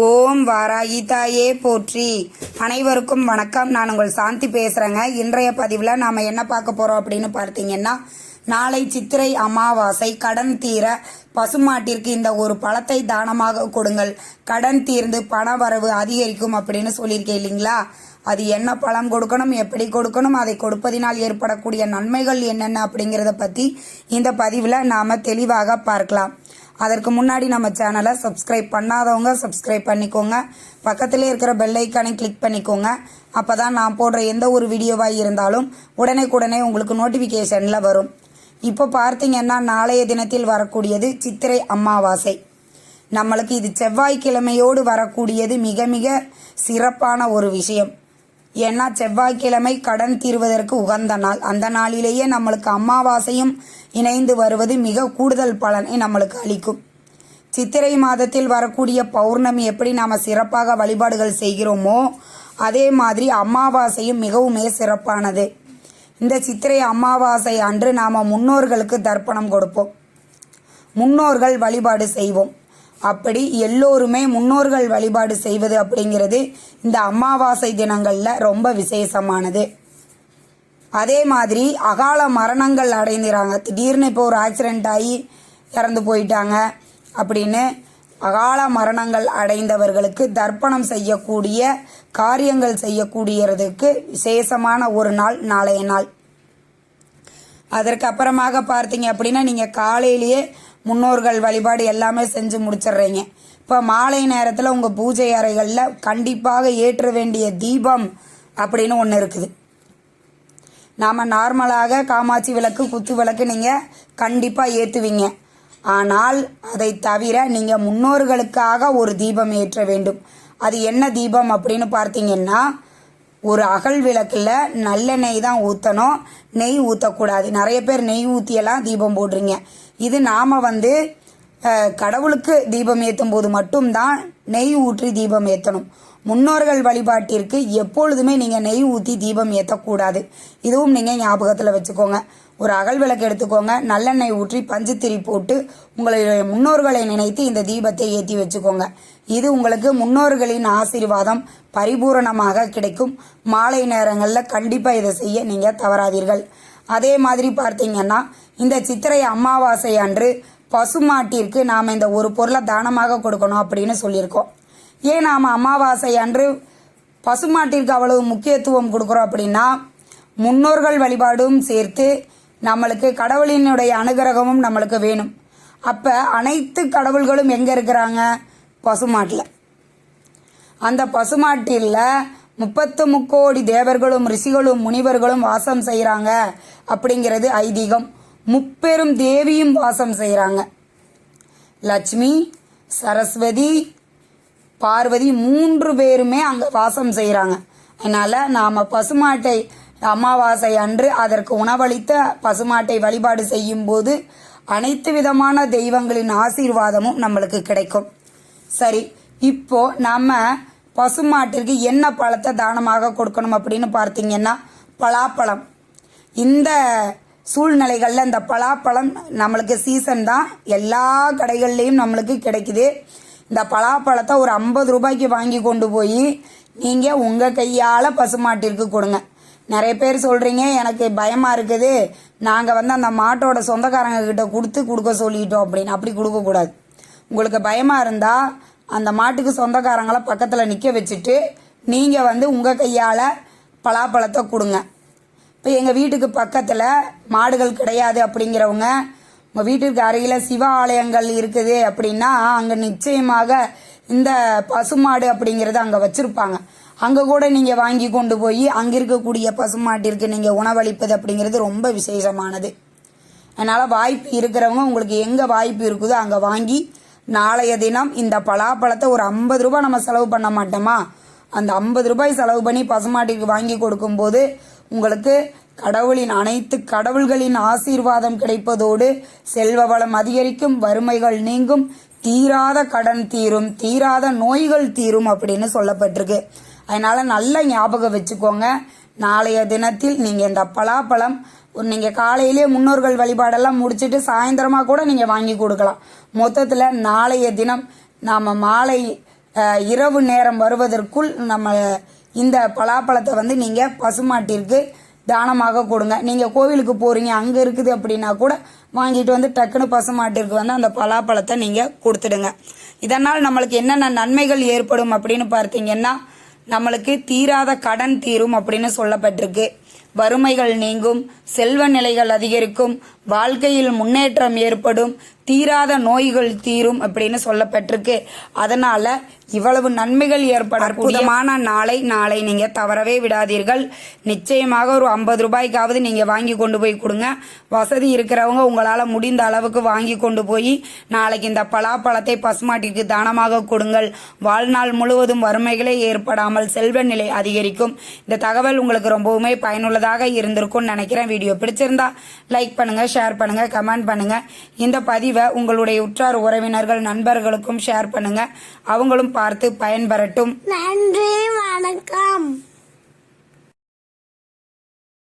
ஓம் வாராகி தாயே போற்றி. அனைவருக்கும் வணக்கம். நான் உங்கள் சாந்தி பேசுகிறேங்க. இன்றைய பதிவில் நாம் என்ன பார்க்க போகிறோம் அப்படின்னு பார்த்தீங்கன்னா, நாளை சித்திரை அமாவாசை. கடன் தீர பசுமாட்டிற்கு இந்த ஒரு பழத்தை தானமாக கொடுங்கள், கடன் தீர்ந்து பண வரவு அதிகரிக்கும் அப்படின்னு சொல்லியிருக்கேன் இல்லைங்களா? அது என்ன பழம் கொடுக்கணும், எப்படி கொடுக்கணும், அதை கொடுப்பதினால் ஏற்படக்கூடிய நன்மைகள் என்னென்ன அப்படிங்கிறத பற்றி இந்த பதிவில் நாம் தெளிவாக பார்க்கலாம். அதற்கு முன்னாடி நம்ம சேனலை சப்ஸ்கிரைப் பண்ணாதவங்க சப்ஸ்கிரைப் பண்ணிக்கோங்க. பக்கத்திலே இருக்கிற பெல் ஐக்கானை கிளிக் பண்ணிக்கோங்க. அப்போ தான் நான் போடுற எந்த ஒரு வீடியோவாக இருந்தாலும் உடனே உங்களுக்கு நோட்டிஃபிகேஷனில் வரும். இப்போ பார்த்தீங்கன்னா, நாளைய தினத்தில் வரக்கூடியது சித்திரை அமாவாசை. நம்மளுக்கு இது செவ்வாய்க்கிழமையோடு வரக்கூடியது மிக மிக சிறப்பான ஒரு விஷயம். ஏன்னா செவ்வாய்க்கிழமை கடன் தீர்வதற்கு உகந்த நாள். அந்த நாளிலேயே நம்மளுக்கு அமாவாசையும் இணைந்து வருவது மிக கூடுதல் பலனை நம்மளுக்கு அளிக்கும். சித்திரை மாதத்தில் வரக்கூடிய பௌர்ணமி எப்படி நாம் சிறப்பாக வழிபாடுகள் செய்கிறோமோ, அதே மாதிரி அமாவாசையும் மிகவுமே சிறப்பானது. இந்த சித்திரை அமாவாசை அன்று நாம் முன்னோர்களுக்கு தர்ப்பணம் கொடுப்போம், முன்னோர்கள் வழிபாடு செய்வோம். அப்படி எல்லோருமே முன்னோர்கள் வழிபாடு செய்வது அப்படிங்கிறது இந்த அமாவாசை தினங்களில் ரொம்ப விசேஷமானது. அதே மாதிரி அகால மரணங்கள் அடைந்துறாங்க, திடீர்னு இப்போ ஒரு ஆக்சிடெண்ட் ஆகி இறந்து போயிட்டாங்க அப்படின்னு அகால மரணங்கள் அடைந்தவர்களுக்கு தர்ப்பணம் செய்யக்கூடிய காரியங்கள் செய்யக்கூடியதுக்கு விசேஷமான ஒரு நாள் நாளைய நாள். அதற்கு அப்புறமாக பார்த்தீங்க அப்படின்னா, நீங்கள் காலையிலேயே முன்னோர்கள் வழிபாடு எல்லாமே செஞ்சு முடிச்சிடுறீங்க. இப்போ மாலை நேரத்தில் உங்கள் பூஜை அறைகளில் கண்டிப்பாக ஏற்ற வேண்டிய தீபம் அப்படின்னு ஒன்று இருக்குது. நாம் நார்மலாக காமாட்சி விளக்கு, குத்து விளக்கு நீங்கள் கண்டிப்பாக ஏற்றுவீங்க. ஆனால் அதை தவிர நீங்கள் முன்னோர்களுக்காக ஒரு தீபம் ஏற்ற வேண்டும். அது என்ன தீபம் அப்படின்னு பார்த்தீங்கன்னா, ஒரு அகல் விளக்கில் நல்லெண்ணெய் தான் ஊற்றணும், நெய் ஊற்றக்கூடாது. நிறைய பேர் நெய் ஊற்றியெல்லாம் தீபம் போடுறீங்க. இது நாம் கடவுளுக்கு தீபம் ஏற்றும் போது மட்டும்தான் நெய் ஊற்றி தீபம் ஏற்றணும். முன்னோர்கள் வழிபாட்டிற்கு எப்பொழுதுமே நீங்கள் நெய் ஊற்றி தீபம் ஏற்றக்கூடாது. இதுவும் நீங்கள் ஞாபகத்தில் வச்சுக்கோங்க. ஒரு அகல் விளக்கு எடுத்துக்கோங்க, நல்லெண்ணெய் ஊற்றி பஞ்சுத்திரி போட்டு உங்களுடைய முன்னோர்களை நினைத்து இந்த தீபத்தை ஏற்றி வச்சுக்கோங்க. இது உங்களுக்கு முன்னோர்களின் ஆசீர்வாதம் பரிபூரணமாக கிடைக்கும். மாலை நேரங்களில் கண்டிப்பாக இதை செய்ய நீங்கள் தவறாதீர்கள். அதே மாதிரி பார்த்தீங்கன்னா, இந்த சித்திரை அமாவாசை அன்று பசுமாட்டிற்கு நாம் இந்த ஒரு பொருளை தானமாக கொடுக்கணும் அப்படின்னு சொல்லியிருக்கோம். ஏன் நாம் அமாவாசை அன்று பசுமாட்டிற்கு அவ்வளவு முக்கியத்துவம் கொடுக்குறோம் அப்படின்னா, முன்னோர்கள் வழிபாடும் சேர்த்து நம்மளுக்கு கடவுளினுடைய அனுகிரகமும் நம்மளுக்கு வேணும். அப்போ அனைத்து கடவுள்களும் எங்கே இருக்கிறாங்க? பசுமாட்டில். அந்த பசுமாட்டில் 33 கோடி தேவர்களும் ரிஷிகளும் முனிவர்களும் வாசம் செய்கிறாங்க அப்படிங்கிறது ஐதீகம். முப்பெரும் தேவியும் வாசம் செய்கிறாங்க. லட்சுமி, சரஸ்வதி, பார்வதி 3 பேருமே அங்கே வாசம் செய்கிறாங்க. அதனால் நாம் பசுமாட்டை அமாவாசை அன்று அதற்கு உணவளித்த பசுமாட்டை வழிபாடு செய்யும் போது அனைத்து விதமான தெய்வங்களின் ஆசீர்வாதமும் நம்மளுக்கு கிடைக்கும். சரி, இப்போ நம்ம பசுமாட்டிற்கு என்ன பழத்தை தானமாக கொடுக்கணும் அப்படின்னு பார்த்தீங்கன்னா, பலாப்பழம். இந்த சூழ்நிலைகளில் இந்த பலாப்பழம் நம்மளுக்கு சீசன் தான், எல்லா கடைகள்லேயும் நம்மளுக்கு கிடைக்குது. இந்த பலாப்பழத்தை ஒரு 50 ரூபாய்க்கு வாங்கி கொண்டு போய் நீங்கள் உங்கள் கையால் பசுமாட்டிற்கு கொடுங்க. நிறைய பேர் சொல்கிறீங்க, எனக்கு பயமாக இருக்குது, நாங்கள் அந்த மாட்டோட சொந்தக்காரங்க கிட்ட கொடுக்க சொல்லிட்டோம் அப்படின்னு. அப்படி கொடுக்கக்கூடாது. உங்களுக்கு பயமாக இருந்தால் அந்த மாட்டுக்கு சொந்தக்காரங்களை பக்கத்தில் நிற்க வச்சுட்டு நீங்கள் உங்கள் கையால் பலாப்பழத்தை கொடுங்க. இப்போ எங்கள் வீட்டுக்கு பக்கத்தில் மாடுகள் கிடையாது அப்படிங்கிறவங்க, உங்கள் வீட்டுக்கு அருகில் சிவ ஆலயங்கள் இருக்குது அப்படின்னா அங்கே நிச்சயமாக இந்த பசுமாடு அப்படிங்கிறது அங்கே வச்சுருப்பாங்க. அங்கே கூட நீங்கள் வாங்கி கொண்டு போய் அங்கே இருக்கக்கூடிய பசுமாட்டிற்கு நீங்கள் உணவளிப்பது அப்படிங்கிறது ரொம்ப விசேஷமானது. அதனால் வாய்ப்பு இருக்கிறவங்க உங்களுக்கு எங்கே வாய்ப்பு இருக்குதோ அங்கே வாங்கி நாளைய தினம் இந்த பலாப்பழத்தை ஒரு 50 ரூபாய் நம்ம செலவு பண்ண மாட்டோமா, அந்த 50 ரூபாய் செலவு பண்ணி பசுமாட்டிற்கு வாங்கி கொடுக்கும்போது உங்களுக்கு அனைத்து கடவுள்களின் ஆசீர்வாதம் கிடைப்பதோடு செல்வ வளம் அதிகரிக்கும், வறுமைகள் நீங்கும், தீராத கடன் தீரும், தீராத நோய்கள் தீரும் அப்படின்னு சொல்லப்பட்டிருக்கு. அதனால நல்ல ஞாபகம் வச்சுக்கோங்க. நாளைய தினத்தில் நீங்கள் இந்த பலாப்பழம் நீங்கள் காலையிலே முன்னோர்கள் வழிபாடெல்லாம் முடிச்சுட்டு சாயந்தரமாக கூட நீங்கள் வாங்கி கொடுக்கலாம். மொத்தத்தில் நாளைய தினம் நாம் மாலை இரவு நேரம் வருவதற்குள் நம்ம இந்த பலாப்பழத்தை வந்து நீங்கள் பசுமாட்டிற்கு தானமாக கொடுங்க. நீங்கள் கோவிலுக்கு போகிறீங்க, அங்கே இருக்குது அப்படின்னா கூட வாங்கிட்டு வந்து டக்குன்னு பசுமாட்டிற்கு வந்து அந்த பலாப்பழத்தை நீங்கள் கொடுத்துடுங்க. இதனால் நம்மளுக்கு என்னென்ன நன்மைகள் ஏற்படும் அப்படின்னு பார்த்தீங்கன்னா, நம்மளுக்கு தீராத கடன் தீரும் அப்படின்னு சொல்லப்பட்டிருக்கு. வறுமைகள் நீங்கும், செல்வ நிலைகள் அதிகரிக்கும், வாழ்க்கையில் முன்னேற்றம் ஏற்படும், தீராத நோய்கள் தீரும் அப்படின்னு சொல்லப்பட்டிருக்கு. அதனால இவ்வளவு நன்மைகள் ஏற்பட அற்புதமான நாளை நீங்க தவறவே விடாதீர்கள். நிச்சயமாக ஒரு 50 ரூபாய்க்காவது நீங்க வாங்கி கொண்டு போய் கொடுங்க. வசதி இருக்கிறவங்க உங்களால முடிந்த அளவுக்கு வாங்கி கொண்டு போய் நாளைக்கு இந்த பலாப்பழத்தை பசுமாட்டிற்கு தானமாக கொடுங்கள். வாழ்நாள் முழுவதும் வறுமைகளே ஏற்படாமல் செல்வ நிலை அதிகரிக்கும். இந்த தகவல் உங்களுக்கு ரொம்பவுமே பயனுள்ளதாக இருந்திருக்கும் நினைக்கிறேன். வீடியோ பிடிச்சிருந்தா லைக் பண்ணுங்க, ஷேர் பண்ணுங்க, கமெண்ட் பண்ணுங்க. இந்த பதிவை உங்களுடைய உற்றார் உறவினர்கள் நண்பர்களுக்கும் ஷேர் பண்ணுங்க. அவங்களும் பார்த்து பயன்பெறட்டும். நன்றி, வணக்கம்.